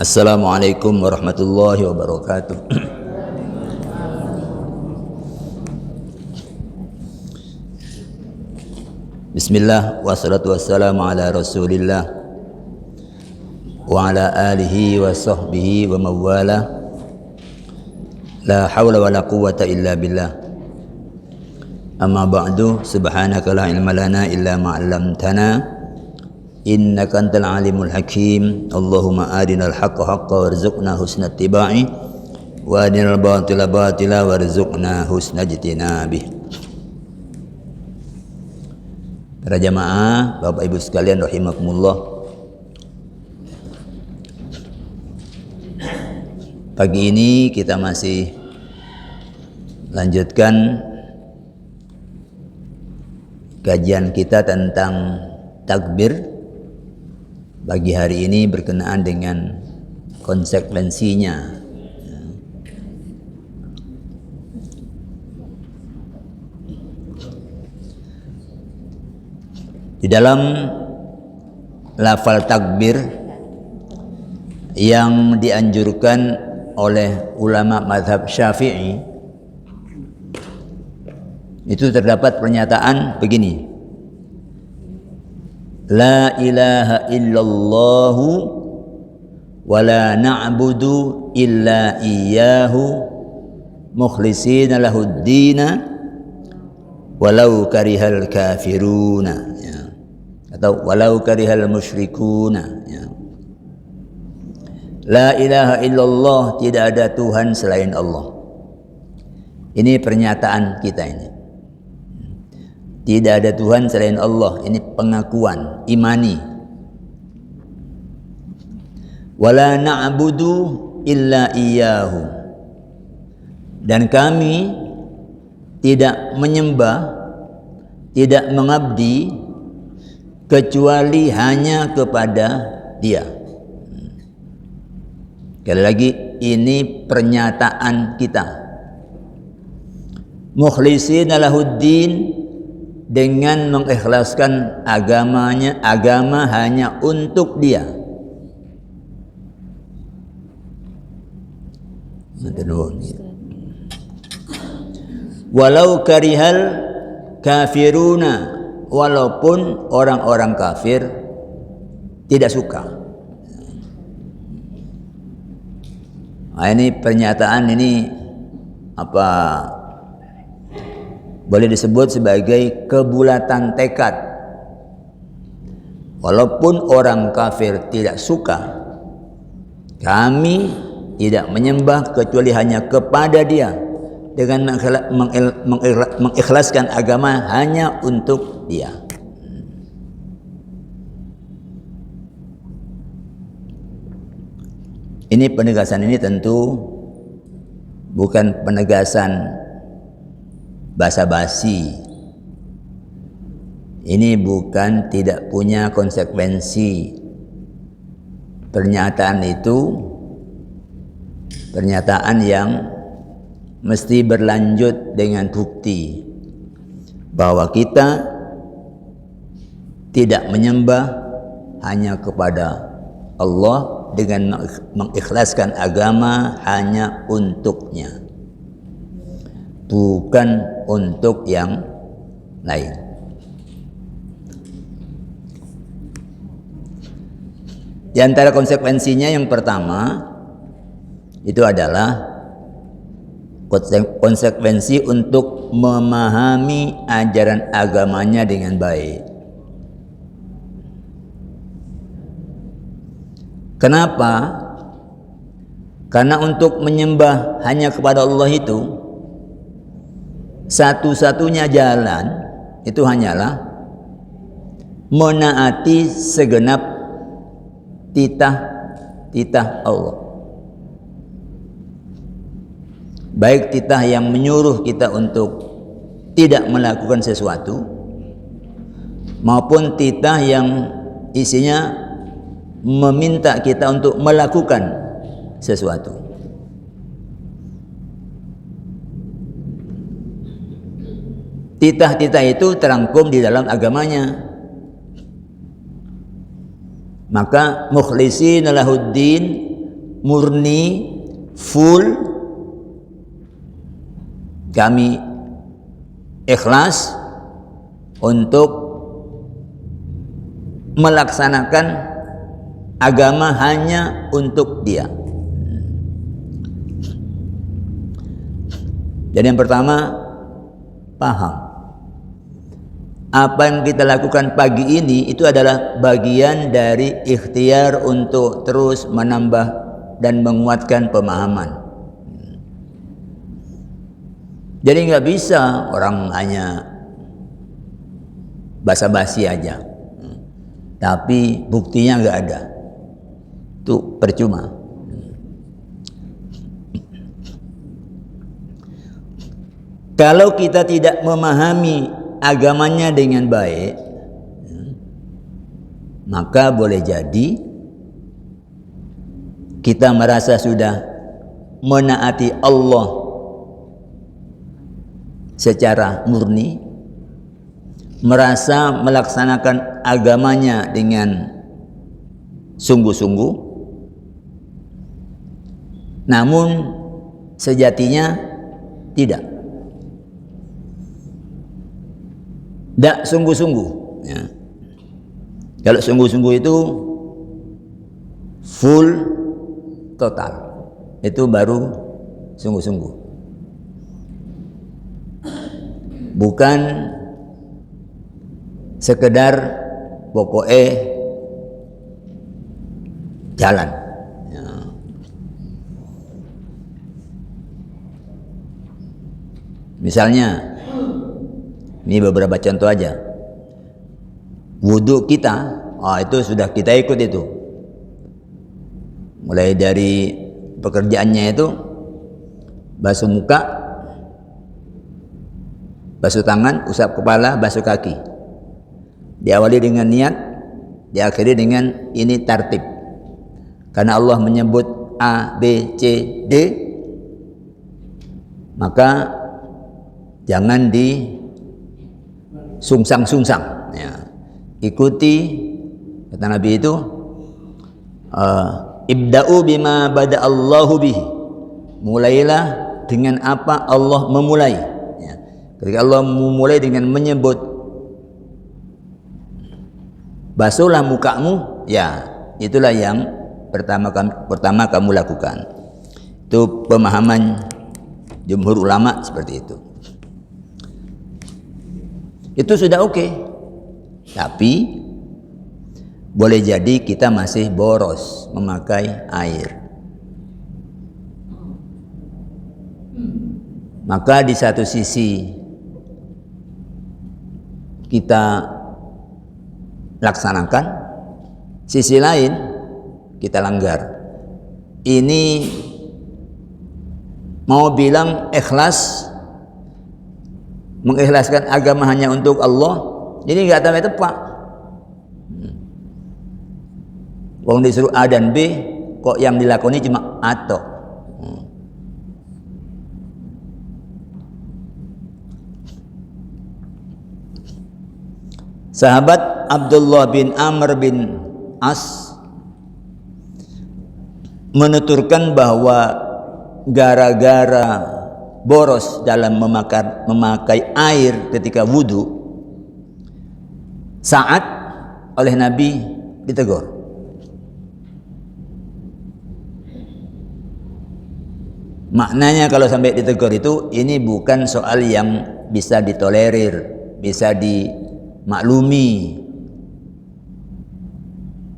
Assalamualaikum warahmatullahi wabarakatuh. Bismillah wassalatu wassalamu ala rasulillah wa ala alihi wa sahbihi wa mawala. La hawla wa la quwwata illa billah. Amma ba'du, subhanaka la ilma lana illa ma 'allamtana innaka antal alimul hakim. Allahumma arinal haqqa haqqa warzuqna husna ittiba'i wa arinal batila batila warzuqna husna ijtinabih. Para jamaah, Bapak Ibu sekalian rahimakumullah, pagi ini kita masih lanjutkan kajian kita tentang takbir. Bagi hari ini berkenaan dengan konsekuensinya. Di dalam lafal takbir yang dianjurkan oleh ulama mazhab Syafi'i, itu terdapat pernyataan begini: La ilaha illallahu wa la na'budu illa iyyahu mukhlisina lahuddina walau karihal kafiruna, ya. Atau walau karihal musyrikuna, ya. La ilaha illallah, tidak ada Tuhan selain Allah. Ini pernyataan kita ini. Tidak ada Tuhan selain Allah. Ini pengakuan, imani. Wala na'budu illa iyyahu. Dan kami tidak menyembah, tidak mengabdi kecuali hanya kepada Dia. Sekali lagi, ini pernyataan kita. Mukhlishina lahuddin, dengan mengikhlaskan agama hanya untuk Dia. Walau karihal kafiruna, walaupun orang-orang kafir tidak suka. Nah, ini pernyataan ini boleh disebut sebagai kebulatan tekad. Walaupun orang kafir tidak suka, kami tidak menyembah kecuali hanya kepada Dia, dengan mengikhlaskan agama hanya untuk Dia. Ini penegasan ini tentu bukan penegasan basa-basi. Ini bukan tidak punya konsekuensi. Pernyataan itu pernyataan yang mesti berlanjut dengan bukti bahwa kita tidak menyembah hanya kepada Allah dengan mengikhlaskan agama hanya untuk-Nya, bukan untuk yang lain. Di antara konsekuensinya yang pertama itu adalah konsekuensi untuk memahami ajaran agamanya dengan baik. Kenapa? Karena untuk menyembah hanya kepada Allah itu, satu-satunya jalan itu hanyalah menaati segenap titah Allah. Baik titah yang menyuruh kita untuk tidak melakukan sesuatu, maupun titah yang isinya meminta kita untuk melakukan sesuatu. Titah-titah itu terangkum di dalam agamanya. Maka mukhlishina lahuddin, murni, full, kami ikhlas untuk melaksanakan agama hanya untuk Dia. Jadi yang pertama, paham apa yang kita lakukan pagi ini itu adalah bagian dari ikhtiar untuk terus menambah dan menguatkan pemahaman. Jadi nggak bisa orang hanya basa-basi aja, tapi buktinya nggak ada, itu percuma. Kalau kita tidak memahami agamanya dengan baik, maka boleh jadi kita merasa sudah menaati Allah secara murni, merasa melaksanakan agamanya dengan sungguh-sungguh, namun sejatinya tidak. Tidak sungguh-sungguh. Ya. Kalau sungguh-sungguh itu full, total, itu baru sungguh-sungguh. Bukan sekedar pokoknya jalan. Ya. Misalnya, ini beberapa contoh aja. Wudhu kita, itu sudah kita ikut itu. Mulai dari pekerjaannya itu basuh muka, basuh tangan, usap kepala, basuh kaki. Diawali dengan niat, diakhiri dengan ini tartib. Karena Allah menyebut A, B, C, D, maka jangan di sungsang-sungsang. Ya. Ikuti, kata Nabi itu, ibda'u bima bada'allahu bihi. Mulailah dengan apa Allah memulai. Ya. Ketika Allah memulai dengan menyebut basuhlah mukamu, ya itulah yang pertama kamu lakukan. Itu pemahaman jumhur ulama seperti itu. Itu sudah oke. Tapi boleh jadi kita masih boros memakai air. Maka di satu sisi kita laksanakan, sisi lain kita langgar. Ini mau bilang ikhlas, mengikhlaskan agama hanya untuk Allah, ini nggak sampai tepat. Wong disuruh A dan B, kok yang dilakoni cuma atau. Sahabat Abdullah bin Amr bin As menuturkan bahwa gara-gara boros dalam memakai air ketika wudhu, Sa'ad oleh Nabi ditegur. Maknanya kalau sampai ditegur itu, ini bukan soal yang bisa ditolerir, bisa dimaklumi.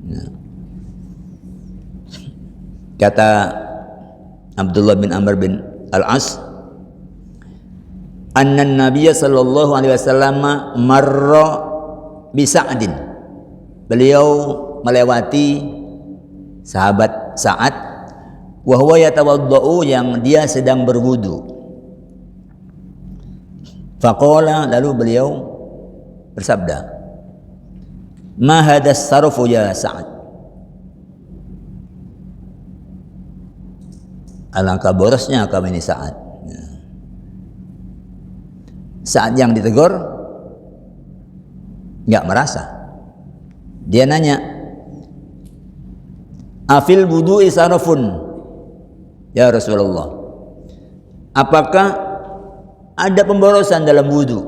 Nah. Kata Abdullah bin Amr bin Al-As, anna Nabiya sallallahu alaihi wasallam marra bi Sa'din. Beliau melewati sahabat Sa'ad wa huwa yatawaddau, yang dia sedang berwudu. Faqala, lalu beliau bersabda, ma hadas sarfu ya Sa'ad. Alangkah borosnya kamu ini Sa'ad. Saat yang ditegur nggak merasa. Dia nanya, afil wudu'i sarafun, Ya Rasulullah, apakah ada pemborosan dalam wudu?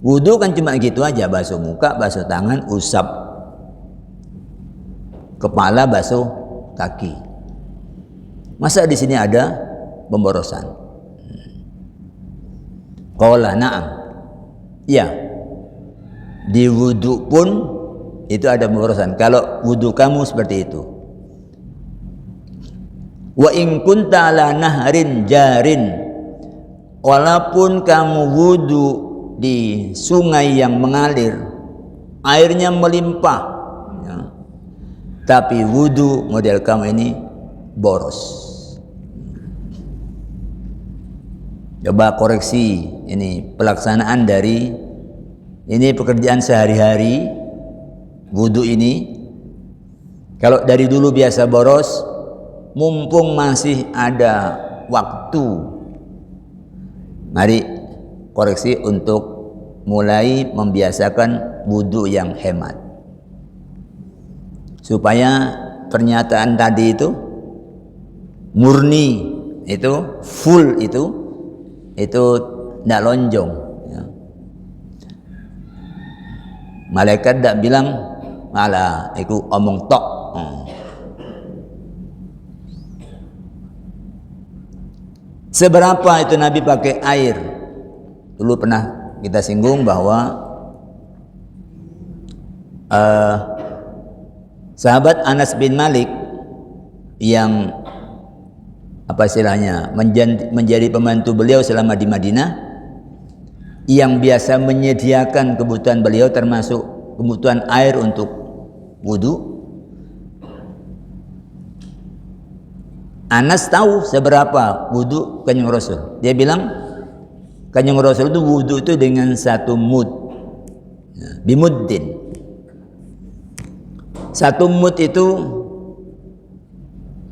Wudu kan cuma gitu aja, basuh muka, basuh tangan, usap kepala, basuh kaki. Masa di sini ada pemborosan? Qala na'am. Ya, di wudu pun itu ada pemborosan. Kalau wudu kamu seperti itu. Wa in kunta ala nahrin jarin, walaupun kamu wudu di sungai yang mengalir, airnya melimpah, ya, tapi wudu model kamu ini boros. Coba koreksi ini pelaksanaan dari ini pekerjaan sehari-hari wudu ini. Kalau dari dulu biasa boros, mumpung masih ada waktu, mari koreksi untuk mulai membiasakan wudu yang hemat, supaya pernyataan tadi itu murni, itu full, itu tidak lonjong, ya. Malaikat tidak bilang malah itu omong tok. Seberapa itu Nabi pakai air? Dulu pernah kita singgung bahwa sahabat Anas bin Malik yang apa istilahnya menjadi pembantu beliau selama di Madinah, yang biasa menyediakan kebutuhan beliau termasuk kebutuhan air untuk wudu. Anas tahu seberapa wudu Kanjeng Rasul. Dia bilang Kanjeng Rasul itu wudu itu dengan 1 mud, bimuddin. 1 mud itu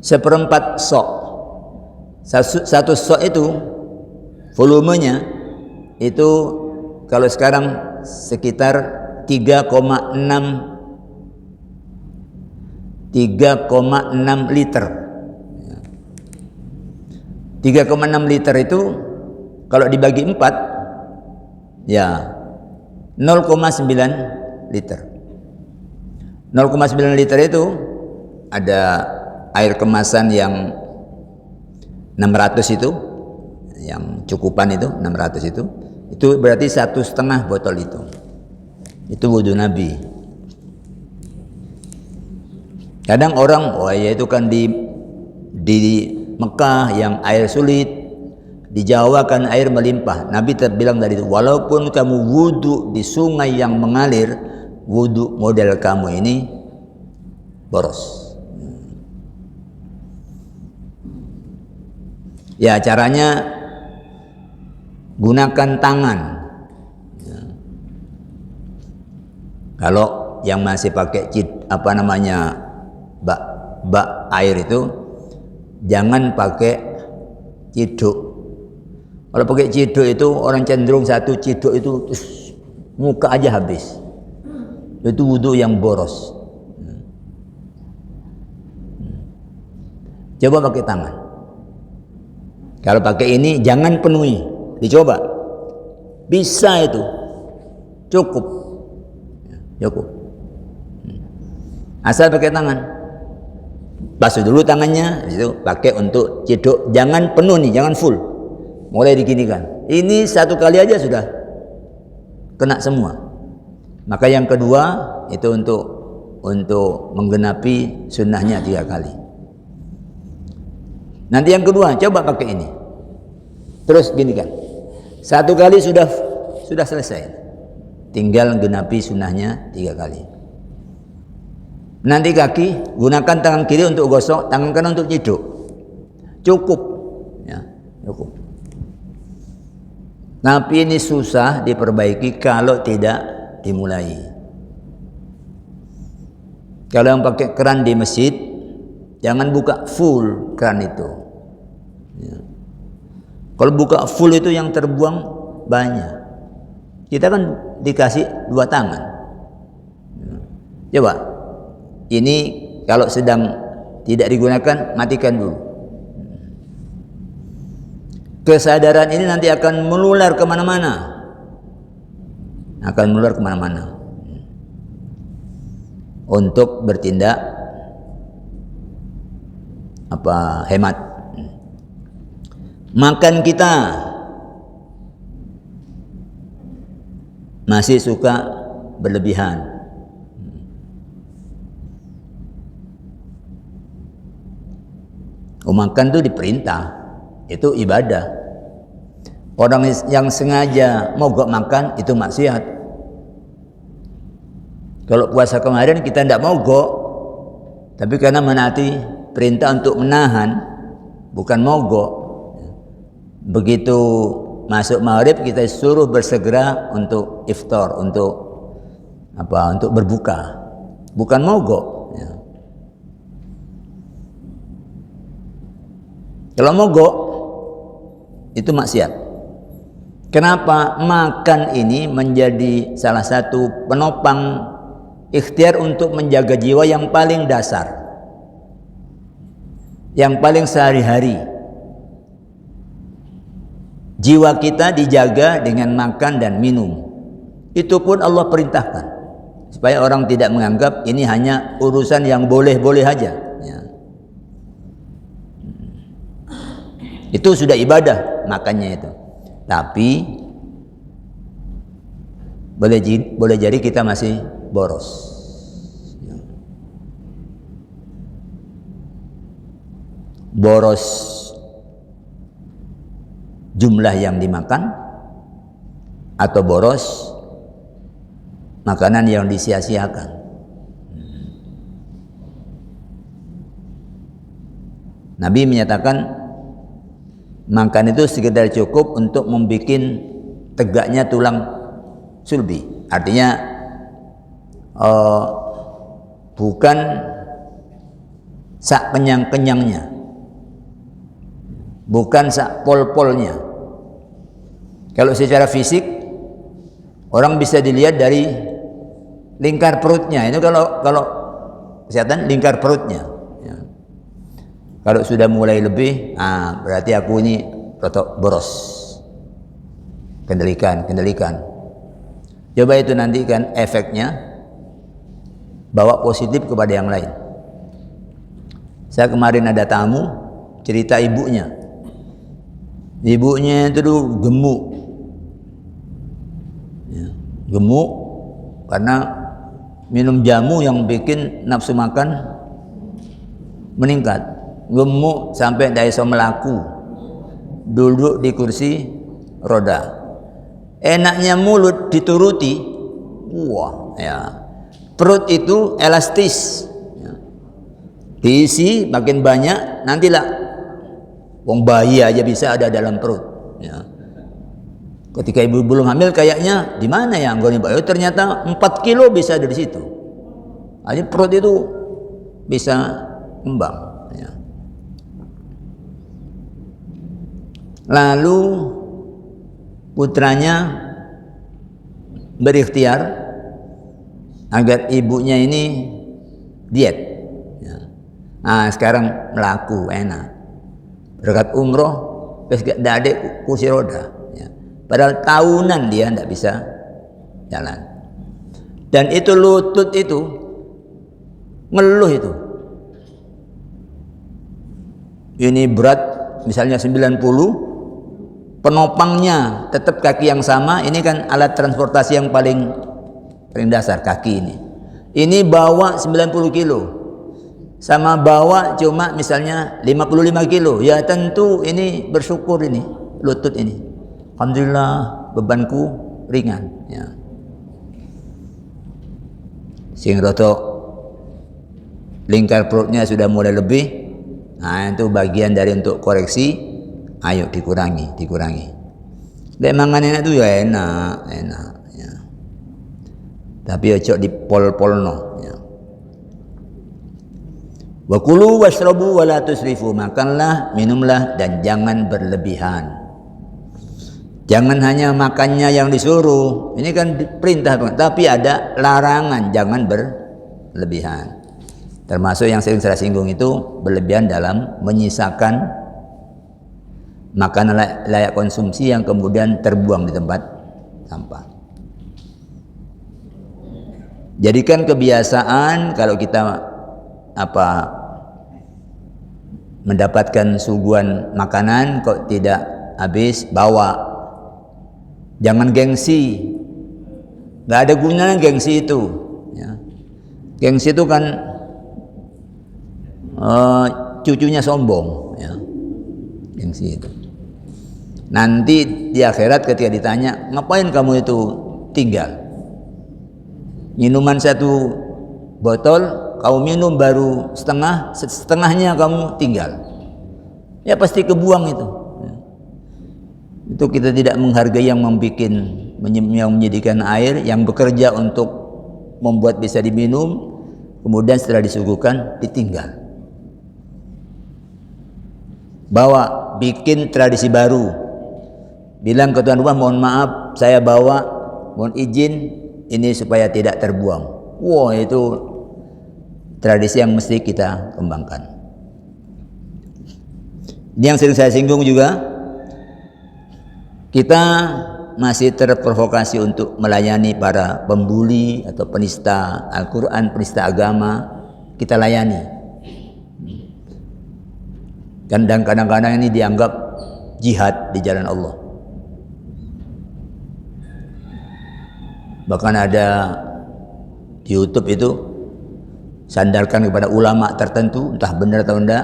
1/4 sok. 1 sok itu volumenya itu kalau sekarang sekitar 3,6 liter. 3,6 liter itu kalau dibagi 4 ya 0,9 liter. 0,9 liter itu ada air kemasan yang 600 itu, yang cukupan itu 600 itu berarti 1,5 botol itu wudu Nabi. Kadang orang, oh ya itu kan di Mekah yang air sulit, di Jawa kan air melimpah. Nabi terbilang dari itu, walaupun kamu wudu di sungai yang mengalir, wudu model kamu ini boros. Ya, caranya gunakan tangan. Ya. Kalau yang masih pakai bak air itu, jangan pakai ciduk. Kalau pakai ciduk itu orang cenderung 1 ciduk itu muka aja habis. Itu wudu yang boros. Coba pakai tangan. Kalau pakai ini jangan penuhi, dicoba. Bisa itu. Cukup. Asal pakai tangan. Basuh dulu tangannya, itu pakai untuk ciduk. Jangan penuh nih, jangan full. Mulai diginikan. Ini 1 kali aja sudah kena semua. Maka yang kedua itu untuk menggenapi sunnahnya 3 kali. Nanti yang kedua coba pakai ini. Terus gini kan. 1 kali sudah selesai. Tinggal genapi sunnahnya 3 kali. Nanti kaki gunakan tangan kiri untuk gosok, tangan kanan untuk ciduk. Cukup. Ya, cukup. Tapi ini susah diperbaiki kalau tidak dimulai. Kalau yang pakai keran di masjid, jangan buka full keran itu. Ya. Kalau buka full itu yang terbuang banyak. Kita kan dikasih 2 tangan. Ya. Coba, ini kalau sedang tidak digunakan, matikan dulu. Kesadaran ini nanti akan menular kemana-mana, akan menular kemana-mana untuk bertindak hemat. Makan kita masih suka berlebihan. Makan itu diperintah, itu ibadah. Orang yang sengaja mogok makan itu maksiat. Kalau puasa kemarin kita tidak mogok, tapi karena menaati perintah untuk menahan, bukan mogok. Begitu masuk maghrib kita suruh bersegera untuk iftar, untuk untuk berbuka, bukan mogok. Kalau mogok itu maksiat. Kenapa? Makan ini menjadi salah satu penopang ikhtiar untuk menjaga jiwa yang paling dasar, yang paling sehari-hari. Jiwa kita dijaga dengan makan dan minum. Itu pun Allah perintahkan supaya orang tidak menganggap ini hanya urusan yang boleh-boleh aja. Itu sudah ibadah makannya itu. Tapi boleh jadi kita masih boros. Boros jumlah yang dimakan atau boros makanan yang disia-siakan. Nabi menyatakan makan itu sekedar cukup untuk membuat tegaknya tulang sulbi. Artinya bukan sak kenyang-kenyangnya, bukan sak pol-polnya. Kalau secara fisik orang bisa dilihat dari lingkar perutnya. Itu kalau kesehatan lingkar perutnya. Kalau sudah mulai lebih, berarti aku ini boros. Kendalikan. Coba itu nanti kan efeknya bawa positif kepada yang lain. Saya kemarin ada tamu cerita ibunya. Ibunya itu dulu gemuk. Gemuk karena minum jamu yang bikin nafsu makan meningkat. Gemuk sampai tidak bisa melaku, duduk di kursi roda. Enaknya mulut dituruti, perut itu elastis, diisi makin banyak, nantilah wong bayi aja bisa ada dalam perut. Ketika ibu belum hamil kayaknya di mana ya anggone bayi, ternyata 4 kilo bisa ada di situ. Jadi perut itu bisa kembang. Lalu putranya berikhtiar agar ibunya ini diet. Sekarang melaku enak. Berkat umroh, terus gak ada kursi roda. Padahal tahunan dia tidak bisa jalan. Dan itu lutut itu ngeluh itu. Ini berat misalnya 90. Penopangnya tetap kaki yang sama. Ini kan alat transportasi yang paling dasar, kaki ini. Ini bawa 90 kilo. Sama bawa cuma misalnya 55 kilo. Ya tentu ini bersyukur ini, lutut ini. Alhamdulillah bebanku ringan. Sing roto lingkar perutnya sudah mulai lebih. Itu bagian dari untuk koreksi. Ayo dikurangi. Lek mangan enak itu ya enak. Tapi ojo di pol-polno. Wa kulu washrabu wa la tusrifu. Makanlah, minumlah dan jangan berlebihan. Jangan hanya makannya yang disuruh. Ini kan perintah, tapi ada larangan, jangan berlebihan. Termasuk yang sering saya singgung itu berlebihan dalam menyisakan makanan layak konsumsi yang kemudian terbuang di tempat sampah. Jadikan kebiasaan kalau kita mendapatkan suguhan makanan kok tidak habis, bawa. Jangan gengsi. Nggak ada gunanya gengsi itu. Ya. Gengsi itu kan cucunya sombong. Ya. Gengsi itu. Nanti di akhirat ketika ditanya, ngapain kamu itu tinggal? Minuman satu botol kamu minum baru setengahnya kamu tinggal. Ya pasti kebuang itu. Itu kita tidak menghargai yang menyediakan air, yang bekerja untuk membuat bisa diminum, kemudian setelah disuguhkan ditinggal. Bawa, bikin tradisi baru. Bilang ke tuan rumah, mohon maaf saya bawa, mohon izin ini supaya tidak terbuang. Wah, itu tradisi yang mesti kita kembangkan. Ini yang sering saya singgung juga, kita masih terprovokasi untuk melayani para pembuli atau penista Al-Quran, penista agama, kita layani. Dan kadang-kadang ini dianggap jihad di jalan Allah. Bahkan ada di YouTube itu sandarkan kepada ulama tertentu, entah benar atau enggak.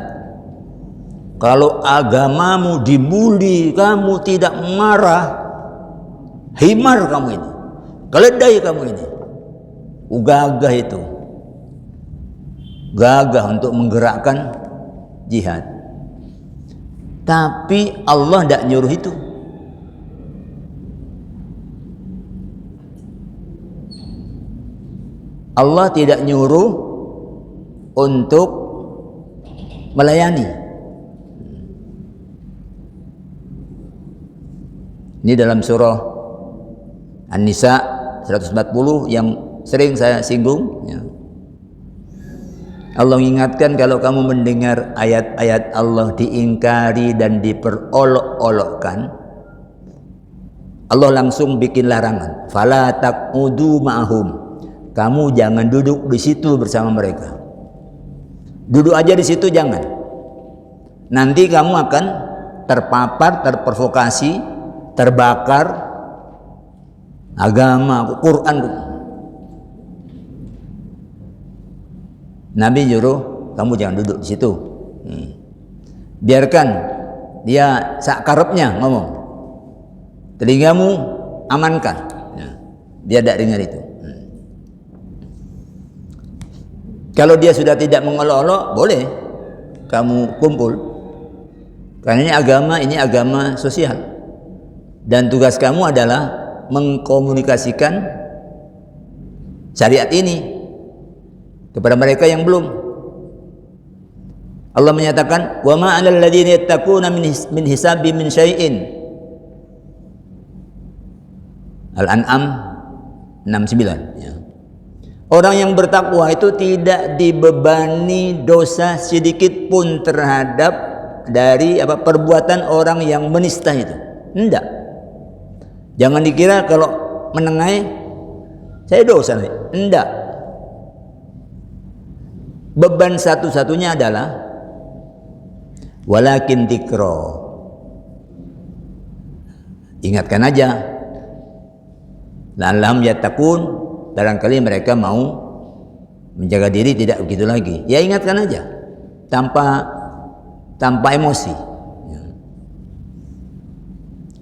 Kalau agamamu dibuli, kamu tidak marah, himar kamu ini, keledai kamu ini. Gagah itu, gagah untuk menggerakkan jihad. Tapi Allah tidak nyuruh itu. Allah tidak nyuruh untuk melayani. Ini dalam surah An-Nisa 140 yang sering saya singgung. Ya. Allah mengingatkan kalau kamu mendengar ayat-ayat Allah diingkari dan diperolok-olokkan, Allah langsung bikin larangan. Fala taqudu ma'hum. Kamu jangan duduk di situ bersama mereka. Duduk aja di situ jangan. Nanti kamu akan terpapar, terprovokasi, terbakar agama, Quran. Nabi nyuruh kamu jangan duduk di situ. Biarkan dia sakarepnya ngomong. Telingamu amankan. Dia tidak dengar itu. Kalau dia sudah tidak mengolok-olok, boleh kamu kumpul. Karena ini agama sosial. Dan tugas kamu adalah mengkomunikasikan syariat ini kepada mereka yang belum. Allah menyatakan, "Wa ma 'alal ladzina yattaquna min hisabi min syai'in." Al-An'am 69 ya. Orang yang bertakwa itu tidak dibebani dosa sedikit pun terhadap dari perbuatan orang yang menista itu. Enggak. Jangan dikira kalau menengahi saya dosa. Enggak. Beban satu-satunya adalah walakin dzikra. Ingatkan aja. La'allahum yattaqun. Barangkali mereka mau menjaga diri tidak begitu lagi. Ya ingatkan aja tanpa emosi.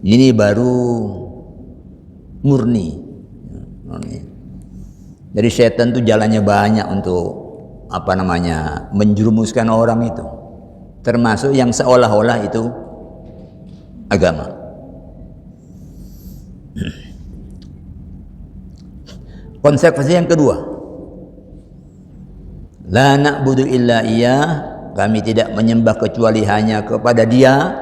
Ini baru murni. Jadi setan itu jalannya banyak untuk menjerumuskan orang itu, termasuk yang seolah-olah itu agama. Konsekuensi yang kedua, la na'budu illa iyyah, kami tidak menyembah kecuali hanya kepada Dia,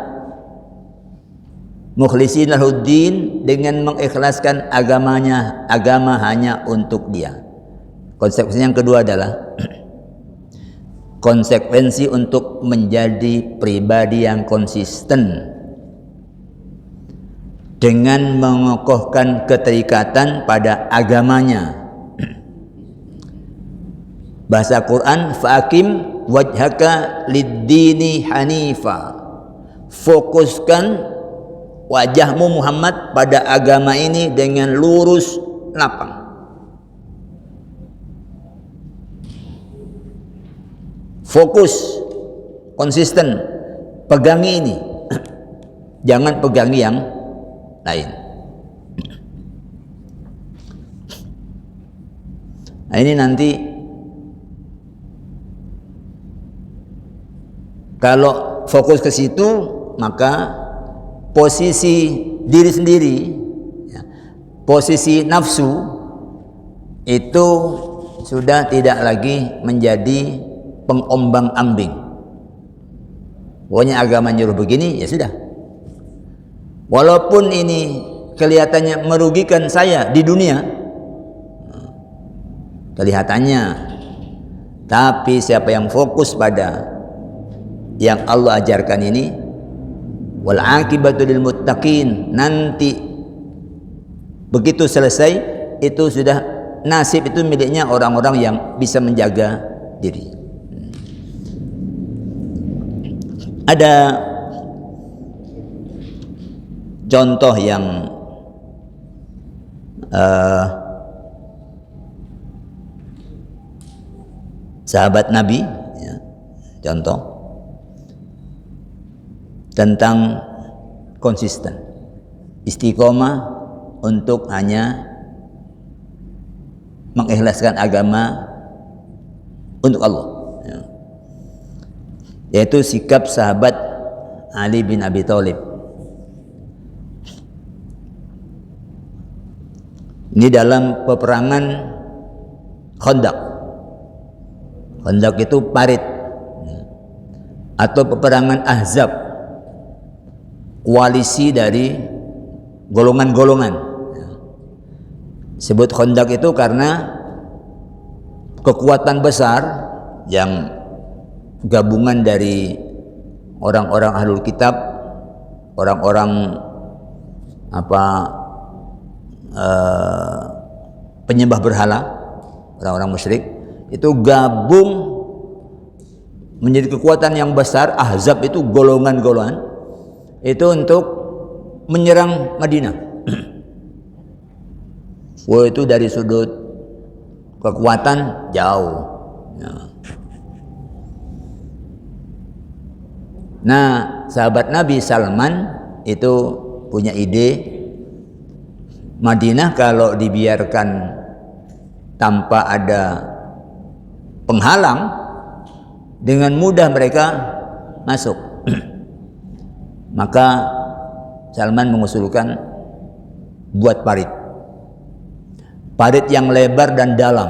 mukhlishin lahuddin, dengan mengikhlaskan agama hanya untuk Dia. Konsekuensi yang kedua adalah konsekuensi untuk menjadi pribadi yang konsisten dengan mengokohkan keterikatan pada agamanya. Bahasa Quran, fa'akim wajhaka lid-dini hanifa. Fokuskan wajahmu Muhammad pada agama ini dengan lurus lapang. Fokus, konsisten, pegangi ini. Jangan pegangi yang lain. Nah, ini nanti kalau fokus ke situ, maka posisi diri sendiri, ya, posisi nafsu itu sudah tidak lagi menjadi pengombang-ambing. Pokoknya agama nyuruh begini, ya sudah. Walaupun ini kelihatannya merugikan saya di dunia, kelihatannya, tapi siapa yang fokus pada yang Allah ajarkan ini, wal aqibatu lil muttaqin, nanti begitu selesai itu sudah nasib itu miliknya orang-orang yang bisa menjaga diri. Ada contoh yang sahabat Nabi, ya, contoh tentang konsisten, istiqomah untuk hanya mengikhlaskan agama untuk Allah, ya. Yaitu sikap sahabat Ali bin Abi Thalib. Ini dalam peperangan Khandaq. Khandaq itu parit, atau peperangan Ahzab, koalisi dari golongan-golongan. Sebut Khandaq itu karena kekuatan besar yang gabungan dari orang-orang ahlul kitab, orang-orang penyembah berhala, orang-orang musyrik, itu gabung menjadi kekuatan yang besar. Ahzab itu golongan-golongan itu untuk menyerang Madinah. Wah, itu dari sudut kekuatan jauh. Nah, sahabat Nabi Salman itu punya ide, Madinah kalau dibiarkan tanpa ada penghalang, dengan mudah mereka masuk. Maka Salman mengusulkan buat parit yang lebar dan dalam,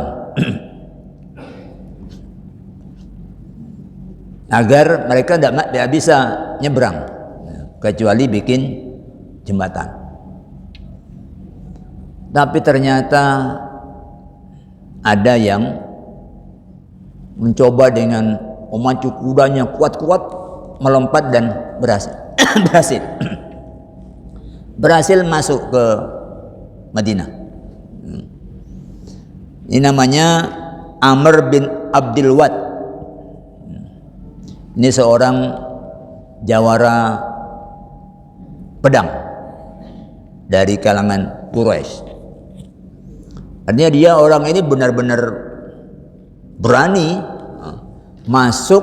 agar mereka tidak bisa nyebrang kecuali bikin jembatan. Tapi ternyata ada yang mencoba dengan memacu kudanya kuat-kuat, melompat dan berhasil masuk ke Madinah. Ini namanya Amr bin Abdul Wad. Ini seorang jawara pedang dari kalangan Quraisy. Artinya dia orang ini benar-benar berani masuk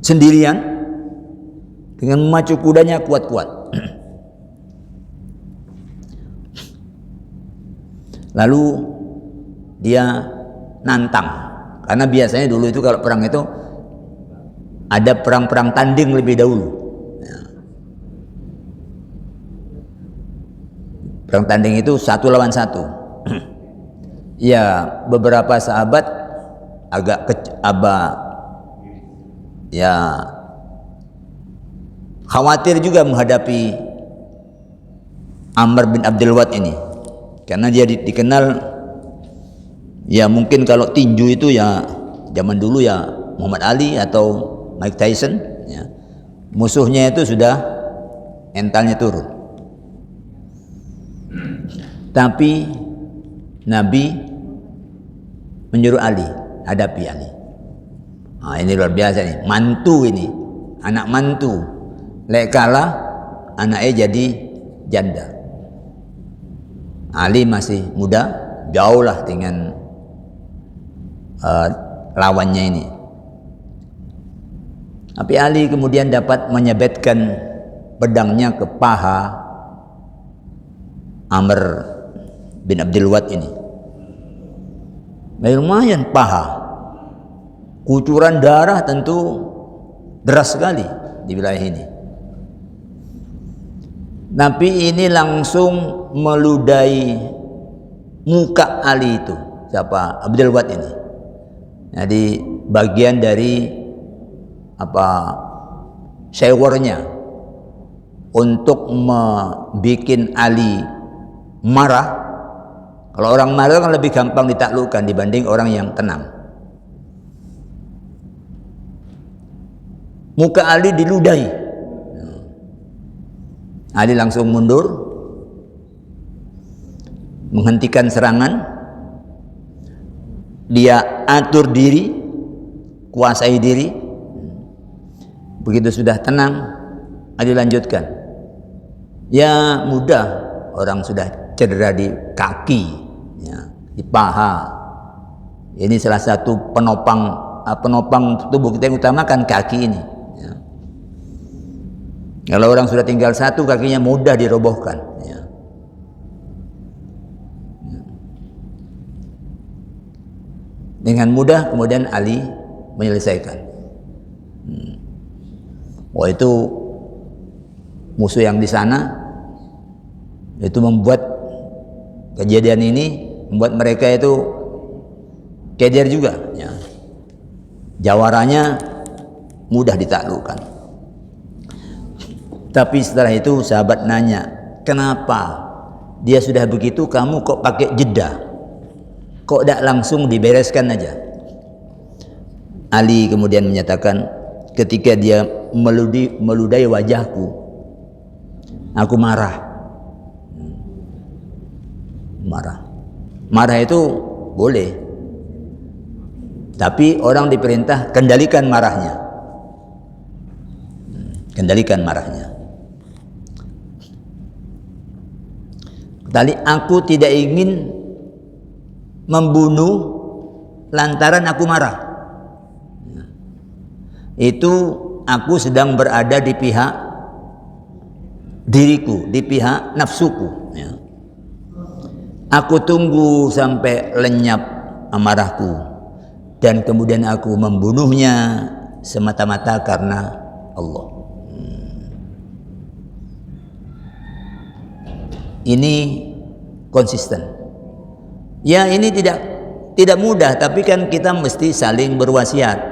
sendirian dengan memacu kudanya kuat-kuat. Lalu dia nantang, karena biasanya dulu itu kalau perang itu ada perang-perang tanding lebih dahulu. Perang tanding itu 1 lawan 1. Ya, beberapa sahabat agak khawatir juga menghadapi Amr bin Abdul Wad ini, karena dia dikenal, ya mungkin kalau tinju itu ya zaman dulu ya Muhammad Ali atau Mike Tyson, ya. Musuhnya itu sudah mentalnya turun. Tapi Nabi menyuruh Ali, hadapi Ali. Nah, ini luar biasa nih, mantu ini, anak mantu. Lek kalah anaknya jadi janda. Ali masih muda, jauh lah dengan lawannya ini. Tapi Ali kemudian dapat menyabetkan pedangnya ke paha Amr bin Abdul Wad ini. Lumayan paha. Kucuran darah tentu deras sekali di wilayah ini. Tapi ini langsung meludahi muka Ali itu. Siapa? Abdul Wad ini. Jadi bagian dari syawarnya untuk membuat Ali marah. Kalau orang marah kan lebih gampang ditaklukkan dibanding orang yang tenang. Muka Ali diludahi. Ali langsung mundur, menghentikan serangan. Dia atur diri, kuasai diri. Begitu sudah tenang, Ali lanjutkan. Ya mudah, orang sudah cedera di kaki, ya, di paha. Ini salah satu penopang tubuh kita yang utamakan kaki ini. Ya. Kalau orang sudah tinggal satu, kakinya mudah dirobohkan. Ya. Dengan mudah kemudian Ali menyelesaikan. Oh, itu musuh yang di sana itu membuat kejadian ini membuat mereka itu keder juga. Ya. Jawarannya mudah ditaklukkan. Tapi setelah itu sahabat nanya, kenapa dia sudah begitu kamu kok pakai jeda? Kok tidak langsung dibereskan aja? Ali kemudian menyatakan, ketika dia meludahi wajahku, aku marah. Marah itu boleh, tapi orang diperintah kendalikan marahnya. Kendalikan marahnya. Tadi aku tidak ingin membunuh lantaran aku marah. Itu aku sedang berada di pihak diriku, di pihak nafsuku. Ya. Aku tunggu sampai lenyap amarahku dan kemudian aku membunuhnya semata-mata karena Allah. Ini konsisten. Ya, ini tidak mudah, tapi kan kita mesti saling berwasiat.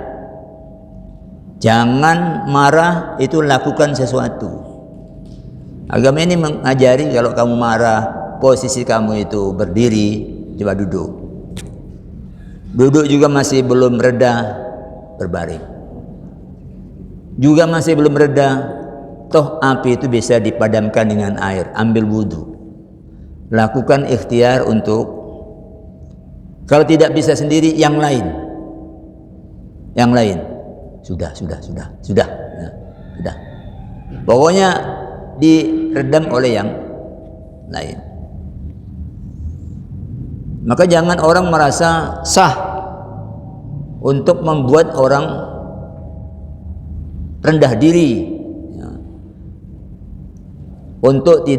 Jangan marah itu lakukan sesuatu. Agama ini mengajari kalau kamu marah, posisi kamu itu berdiri, coba duduk. Duduk juga masih belum reda, berbaring. Juga masih belum reda, toh api itu bisa dipadamkan dengan air, ambil wudhu. Lakukan ikhtiar untuk, kalau tidak bisa sendiri, yang lain. Yang lain. Sudah. Pokoknya diredam oleh yang lain. Maka jangan orang merasa sah untuk membuat orang rendah diri, ya. Untuk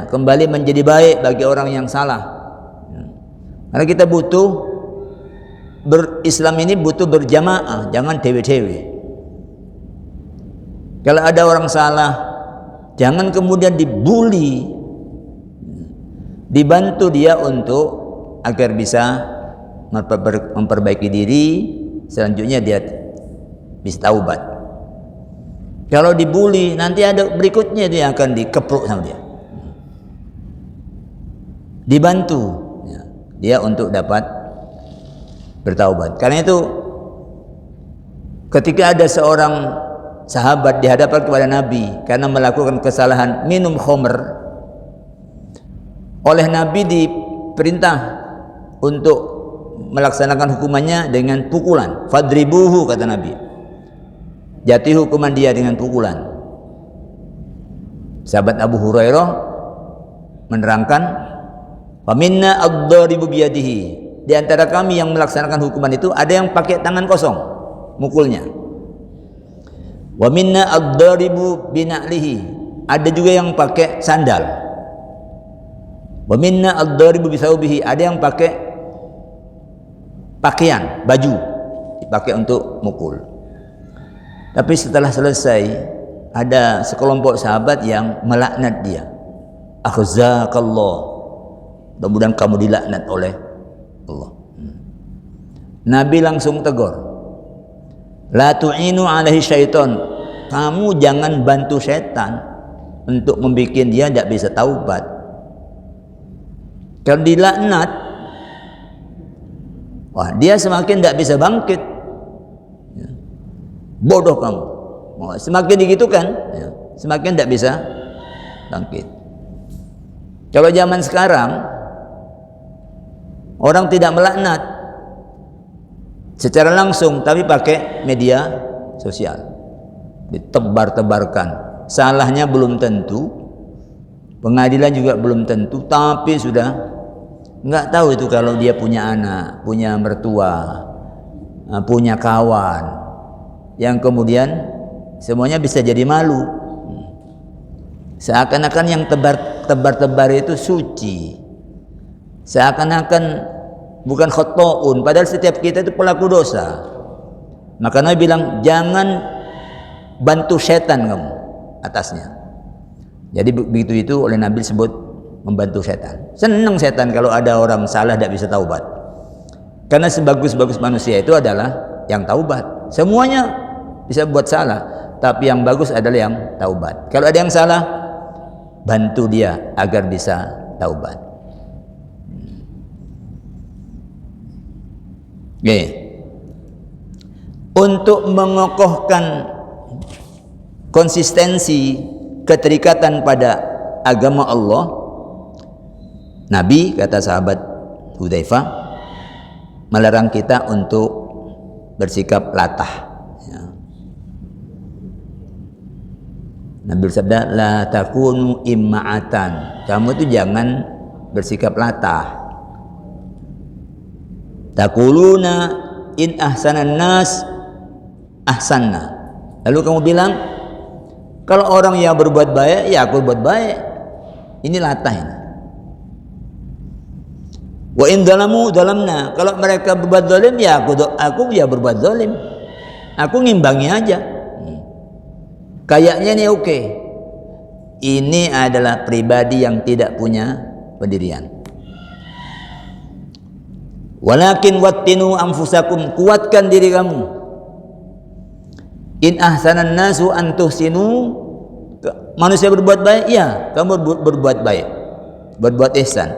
kembali menjadi baik bagi orang yang salah. Ya. Karena kita butuh Islam ini butuh berjamaah, jangan dewe-dewe. Kalau ada orang salah, jangan kemudian dibully, dibantu dia untuk agar bisa memperbaiki diri, selanjutnya dia bisa taubat. Kalau dibully, nanti ada berikutnya dia akan dikepruk sama dia. Dibantu ya, dia untuk dapat bertaubat. Karena itu ketika ada seorang sahabat dihadapkan kepada Nabi karena melakukan kesalahan minum khamr, oleh Nabi diperintah untuk melaksanakan hukumannya dengan pukulan. Fadribuhu, kata Nabi, jatuhi hukuman dia dengan pukulan. Sahabat Abu Hurairah menerangkan, faminna ad-daribu biyadihi, di antara kami yang melaksanakan hukuman itu ada yang pakai tangan kosong mukulnya. Wa minna ad-daribu bina'lihi, ada juga yang pakai sandal. Wa minna ad-daribu bisaubihi, ada yang pakai pakaian, baju dipakai untuk mukul. Tapi setelah selesai, ada sekelompok sahabat yang melaknat dia. Akhzakallah, mudah-mudahan kamu dilaknat oleh Allah. Nabi langsung tegur, la tu'inu alaihi syaitan, kamu jangan bantu setan untuk membuat dia tidak bisa taubat. Kalau dilaknat, wah, dia semakin tidak bisa bangkit. Bodoh kamu. Semakin digitukan, semakin tidak bisa bangkit. Kalau zaman sekarang, orang tidak melaknat secara langsung, tapi pakai media sosial, ditebar-tebarkan. Salahnya belum tentu, pengadilan juga belum tentu, tapi sudah nggak tahu itu kalau dia punya anak, punya mertua, punya kawan, yang kemudian semuanya bisa jadi malu. Seakan-akan yang tebar-tebar itu suci, seakan-akan bukan khotoun, padahal setiap kita itu pelaku dosa. Maka Nabi bilang, jangan bantu setan kamu atasnya. Jadi begitu itu oleh Nabi disebut membantu setan. Senang setan kalau ada orang salah tidak bisa taubat, karena sebagus-bagus manusia itu adalah yang taubat. Semuanya bisa buat salah, tapi yang bagus adalah yang taubat. Kalau ada yang salah, bantu dia agar bisa taubat. Untuk mengokohkan konsistensi keterikatan pada agama Allah, Nabi, kata sahabat Hudzaifah, melarang kita untuk bersikap latah. Nabi bersabda, la takunu imma'atan, kamu itu jangan bersikap latah. Taquluna in ahsanan nas ahsanna, lalu kamu bilang, kalau orang yang berbuat baik, ya aku berbuat baik. Ini latah ini. Wa in zalamu zalamna, kalau mereka berbuat zalim, ya aku ya berbuat zalim. Aku ngimbangi aja. Kayaknya nih oke. Ini adalah pribadi yang tidak punya pendirian. Walakin wattinu anfusakum, kuatkan diri kamu. In ahsanan nasu an tuhsinu, manusia berbuat baik, ya kamu berbuat baik, berbuat ihsan.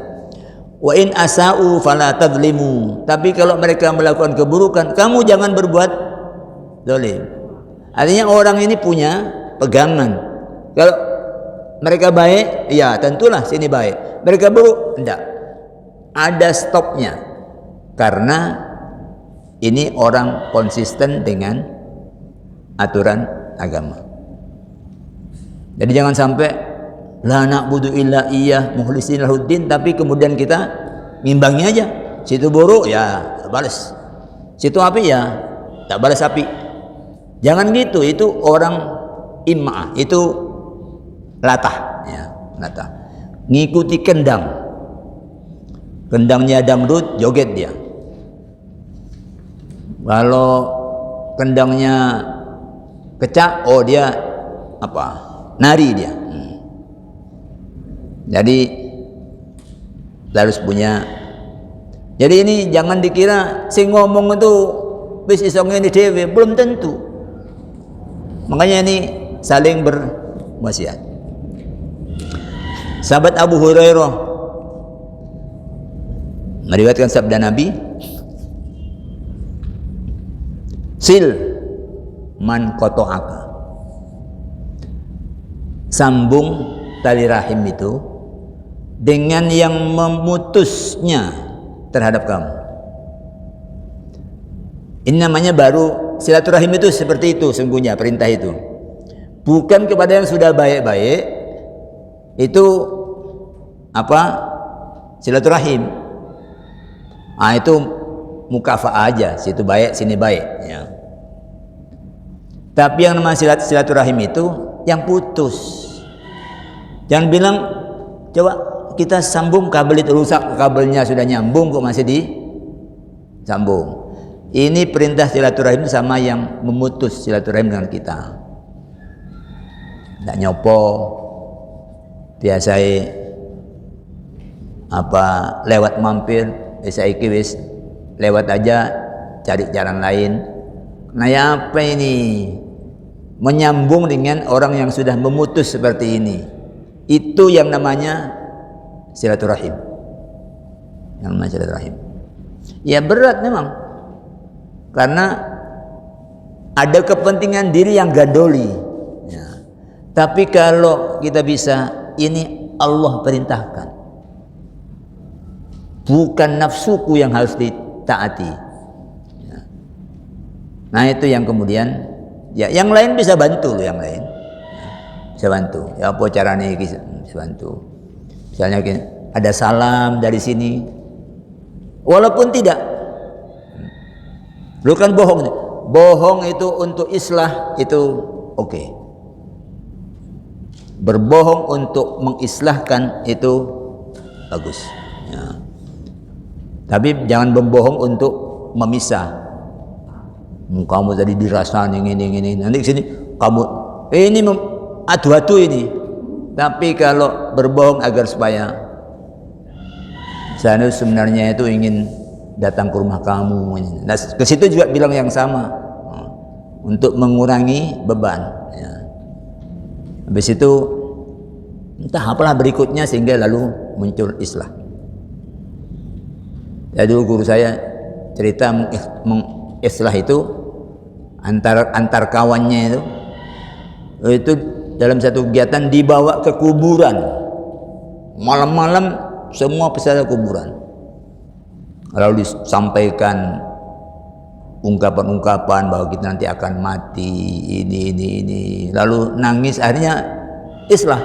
Wa in asa'u fala tadlimu, tapi kalau mereka melakukan keburukan, kamu jangan berbuat zalim. Artinya orang ini punya pegangan. Kalau mereka baik, ya tentulah sini baik. Mereka buruk, tidak. Ada stopnya. Karena ini orang konsisten dengan aturan agama. Jadi jangan sampai la na'budu illa iyyah mukhlishin lahuddin, tapi kemudian kita ngimbangi aja. Situ buruk, ya balas. Situ api, ya tak balas api. Jangan gitu, itu orang imma, itu latah, ya, latah. Ngikuti kendang. Kendangnya dangdut, joget dia. Kalau kendangnya kecak, oh dia apa? Nari dia. Jadi harus punya. Jadi ini jangan dikira sing ngomong itu wis iso ngene dhewe, belum tentu. Makanya ini saling berwasiat. Sahabat Abu Hurairah meriwayatkan sabda Nabi, sil man qata'aka, sambung tali rahim itu dengan yang memutusnya terhadap kamu. Ini namanya baru silaturahim itu seperti itu sungguhnya perintah itu. Bukan kepada yang sudah baik-baik, itu apa? Silaturahim. Itu mukafa'ah aja, situ baik, sini baik ya. Tapi yang namanya silaturahim itu yang putus. Jangan bilang coba kita sambung kabel itu rusak, kabelnya sudah nyambung kok masih disambung. Ini perintah silaturahim sama yang memutus silaturahim dengan kita. Tidak nyopo, biasai apa lewat mampir, saiki wis lewat aja, cari jalan lain. Nah, apa ini? Menyambung dengan orang yang sudah memutus seperti ini. Itu yang namanya silaturahim. Yang namanya silaturahim. Ya berat memang. Karena ada kepentingan diri yang gandoli ya. Tapi kalau kita bisa, ini Allah perintahkan, bukan nafsuku yang harus ditaati ya. Nah itu yang kemudian ya, yang lain bisa bantu loh, yang lain bisa bantu ya. Apa caranya bisa bantu, misalnya ada salam dari sini walaupun tidak. Lu kan bohong itu untuk islah itu oke. Berbohong untuk mengislahkan itu bagus ya. Tapi jangan berbohong untuk memisah. Kamu tadi dirasa ini nanti sini kamu ini adu-adu ini. Tapi kalau berbohong agar supaya saya sebenarnya itu ingin datang ke rumah kamu. Nah, ke situ juga bilang yang sama untuk mengurangi beban ya. Habis itu entah apalah berikutnya sehingga lalu muncul islah. Ya dulu guru saya cerita mengislah itu antar kawannya itu dalam satu kegiatan dibawa ke kuburan. Malam-malam semua peserta kuburan. Lalu disampaikan ungkapan-ungkapan bahwa kita nanti akan mati, ini. Lalu nangis, akhirnya islah.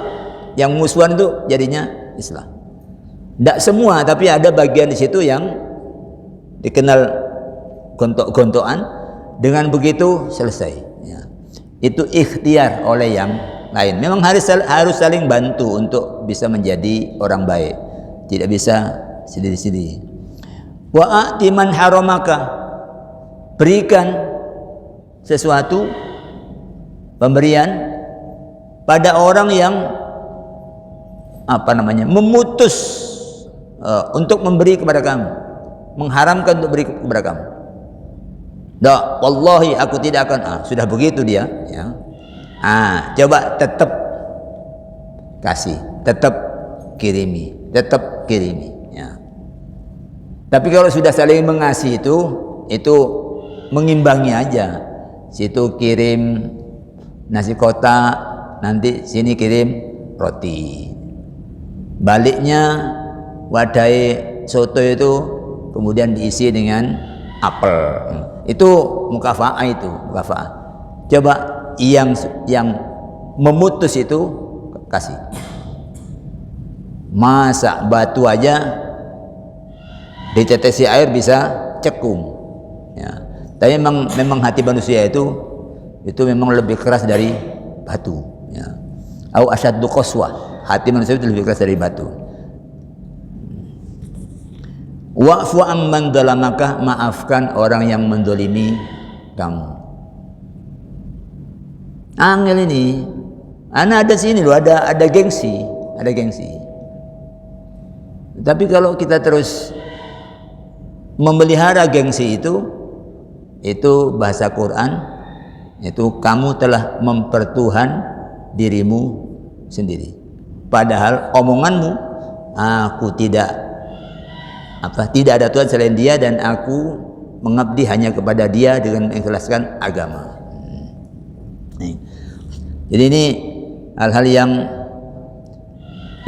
Yang musuhan itu jadinya islah. Tidak semua, tapi ada bagian di situ yang dikenal gontok-gontokan. Dengan begitu selesai. Ya. Itu ikhtiar oleh yang lain. Memang harus saling bantu untuk bisa menjadi orang baik. Tidak bisa sendiri-sendiri. Wa'ati man haramaka, berikan sesuatu pemberian pada orang yang memutus untuk memberi kepada kamu, mengharamkan untuk beri kepada kamu. Wallahi aku tidak akan. Sudah begitu dia ya. Coba tetap kasih, tetap kirimi ya. Tapi kalau sudah saling mengasihi itu mengimbangi aja. Situ kirim nasi kotak, nanti sini kirim roti. Baliknya wadai soto itu kemudian diisi dengan apel. Itu mukafa'ah itu, mukafa'ah. Coba yang memutus itu kasih. Masa batu aja ditetesi air bisa cekung ya. Tapi memang hati manusia itu memang lebih keras dari batu ya. Au asyaddu qaswah, hati manusia itu lebih keras dari batu. Wa'fu amman zalamaka, maafkan orang yang mendolimi kamu. Angel ini ada sini loh, ada gengsi. Tapi kalau kita terus memelihara gengsi itu bahasa Quran, itu kamu telah mempertuhan dirimu sendiri. Padahal omonganmu, aku tidak ada Tuhan selain Dia dan aku mengabdi hanya kepada Dia dengan mengikhlaskan agama. Jadi ini hal-hal yang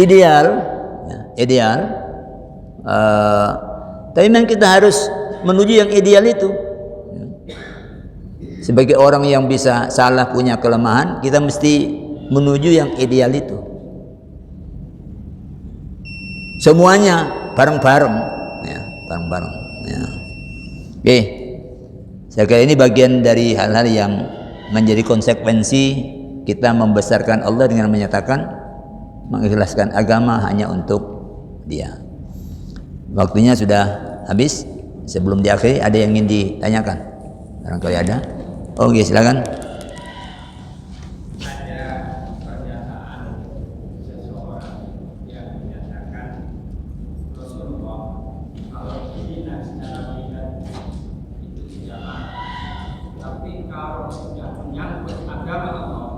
ideal ya. ideal. Tapi memang kita harus menuju yang ideal itu. Sebagai orang yang bisa salah, punya kelemahan, kita mesti menuju yang ideal itu. Semuanya bareng-bareng, ya, bareng-bareng. Ya. Oke, saya kira ini bagian dari hal-hal yang menjadi konsekuensi kita membesarkan Allah dengan menyatakan mengikhlaskan agama hanya untuk Dia. Waktunya sudah habis. Sebelum diakhiri, ada yang ingin ditanyakan? Barangkali ada. Oke, silakan. Ada pernyataan seseorang yang menyatakan Rasulullah kalau dihina secara lisan itu tidak marah, tapi kalau sudah menyangkut agama Allah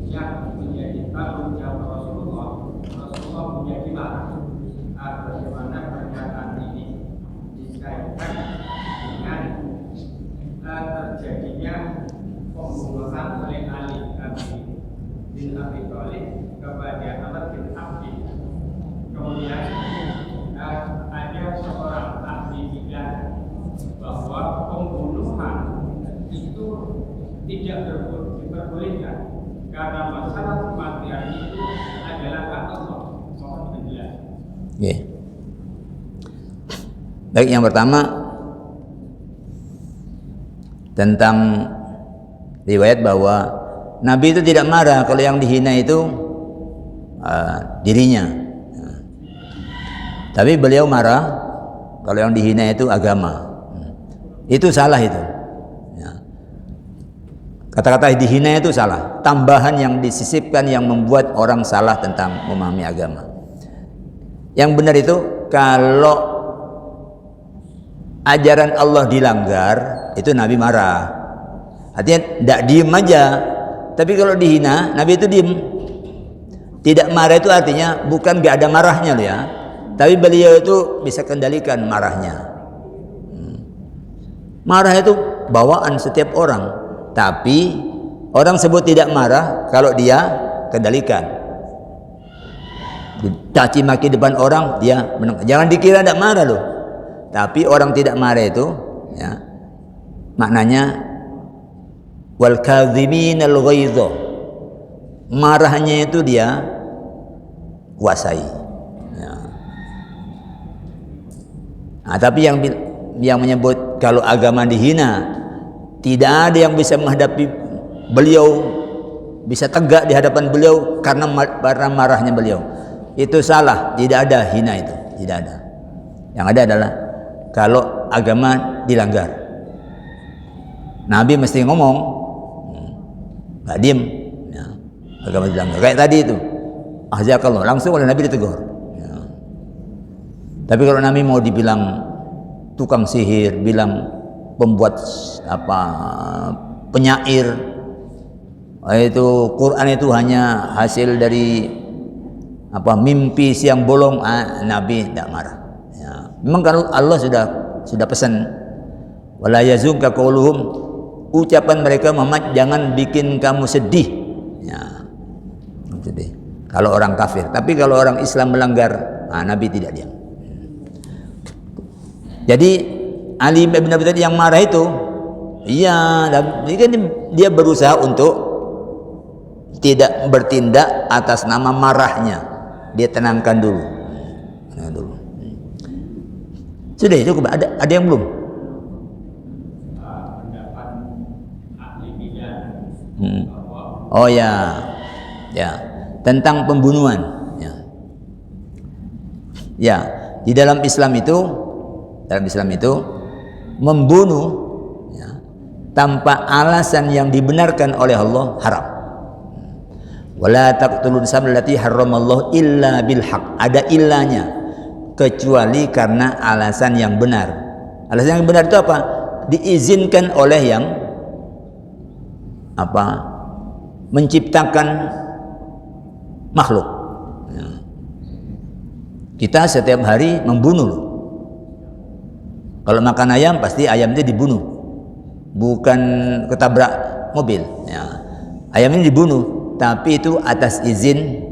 yang menjadi tanggung jawab Rasulullah menjadi marah. Bagaimana pernyataan ini dikaitkan dengan terjadinya pembunuhan oleh Ali bin Abi Thalib kepada Ahmad bin Abdi. Kemudian ada seorang ahli bilang bahwa pembunuhan itu tidak diperbolehkan karena masalah kematian itu adalah hak Allah. Mohon penjelasan. Okay. Baik, yang pertama tentang riwayat bahwa Nabi itu tidak marah kalau yang dihina itu dirinya, tapi beliau marah kalau yang dihina itu agama. Itu salah itu. Kata-kata dihina itu salah, tambahan yang disisipkan yang membuat orang salah tentang memahami agama. Yang benar itu kalau ajaran Allah dilanggar, itu Nabi marah. Artinya tidak diem aja. Tapi kalau dihina, Nabi itu diem. Tidak marah itu artinya bukan gak ada marahnya loh ya. Tapi beliau itu bisa kendalikan marahnya. Marah itu bawaan setiap orang. Tapi orang sebut tidak marah kalau dia kendalikan. Caci maki depan orang dia menang. Jangan dikira tidak marah loh. Tapi orang tidak marah itu ya, maknanya wal kadhiminal ghaidha, marahnya itu dia kuasai ya. Nah, tapi yang menyebut kalau agama dihina, tidak ada yang bisa menghadapi beliau, bisa tegak di hadapan beliau karena marahnya beliau. Itu salah, tidak ada hina itu, tidak ada. Yang ada adalah kalau agama dilanggar, Nabi mesti ngomong, nggak diem. Ya, agama dilanggar. Kayak tadi itu, ahzakallah, langsung oleh Nabi ditegur. Ya. Tapi kalau Nabi mau dibilang tukang sihir, bilang pembuat penyair, itu Quran itu hanya hasil dari mimpi siang bolong, Nabi tidak marah. Ya. Memang kalau Allah sudah pesan, wala yazunka qauluhum, ucapan mereka Muhammad jangan bikin kamu sedih. Ya. Sedih. Kalau orang kafir, tapi kalau orang Islam melanggar, Nabi tidak diam. Jadi Ali bin Abi Thalib yang marah itu, iya, dia berusaha untuk tidak bertindak atas nama marahnya. Dia tenangkan dulu. Sudah cukup. Ada yang belum? Pendapat ahli bidang. Oh ya, tentang pembunuhan. Ya, di dalam Islam itu membunuh tanpa alasan yang dibenarkan oleh Allah haram. Wala taqtulun samallati harramallahu illa bil haq. Ada illanya, kecuali karena alasan yang benar. Alasan yang benar itu apa? Diizinkan oleh yang menciptakan makhluk. Kita setiap hari membunuh. Kalau makan ayam pasti ayam itu dibunuh, bukan ketabrak mobil. Ayam ini dibunuh, tapi itu atas izin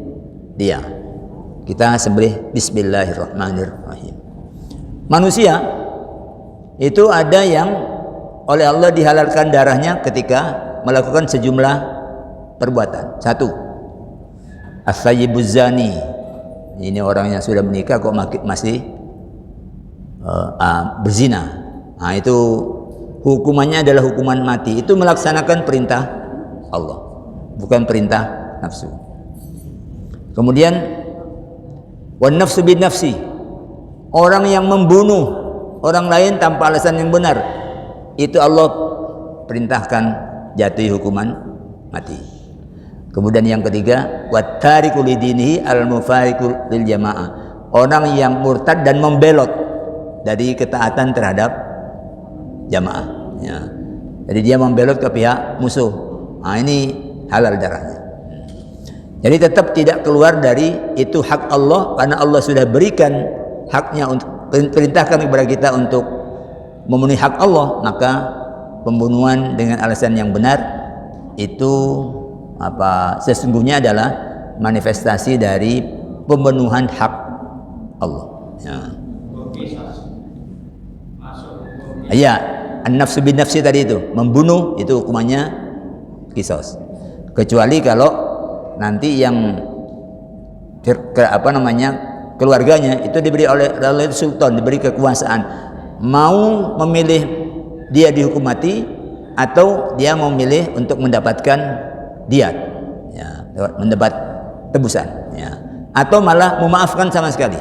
dia. kita sembelih bismillahirrahmanirrahim. Manusia itu ada yang oleh Allah dihalalkan darahnya ketika melakukan sejumlah perbuatan. Satu, as-sayyibuz zani. Ini orang yang sudah menikah kok masih berzina. Nah, itu hukumannya adalah hukuman mati. Itu melaksanakan perintah Allah, bukan perintah nafsu. Kemudian wan nafsu bin nafsi. Orang yang membunuh orang lain tanpa alasan yang benar, itu Allah perintahkan jatuhi hukuman mati. Kemudian yang ketiga, wattariku lidinihi al-mufariqu lil jamaah. Orang yang murtad dan membelot dari ketaatan terhadap jamaah, ya. Jadi dia membelot ke pihak musuh. Nah, ini halal darahnya. Jadi tetap tidak keluar dari itu hak Allah, karena Allah sudah berikan haknya, untuk perintahkan kepada kita untuk memenuhi hak Allah. Maka pembunuhan dengan alasan yang benar itu sesungguhnya adalah manifestasi dari pemenuhan hak Allah, ya. Iya, an-nafsu bin nafsi tadi itu, membunuh itu hukumannya qisas. Kecuali kalau nanti yang keluarganya itu diberi oleh sultan, diberi kekuasaan, mau memilih dia dihukum mati atau dia mau memilih untuk mendapatkan diat, ya, mendapat tebusan, ya, atau malah memaafkan sama sekali.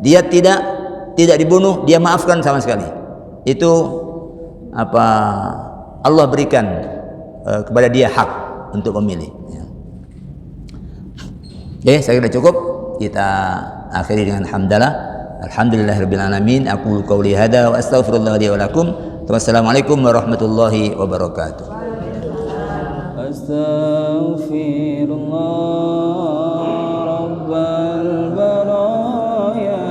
Dia tidak dibunuh, dia maafkan sama sekali. Itu Allah berikan kepada dia hak untuk memilih, ya. Oke, saya kira cukup. Kita akhiri dengan hamdalah. Alhamdulillahirabbil alamin. Aku qauli hada wa astaghfirullah li wa lakum. Wassalamualaikum warahmatullahi wabarakatuh. Astaghfirullah rabbal baraya.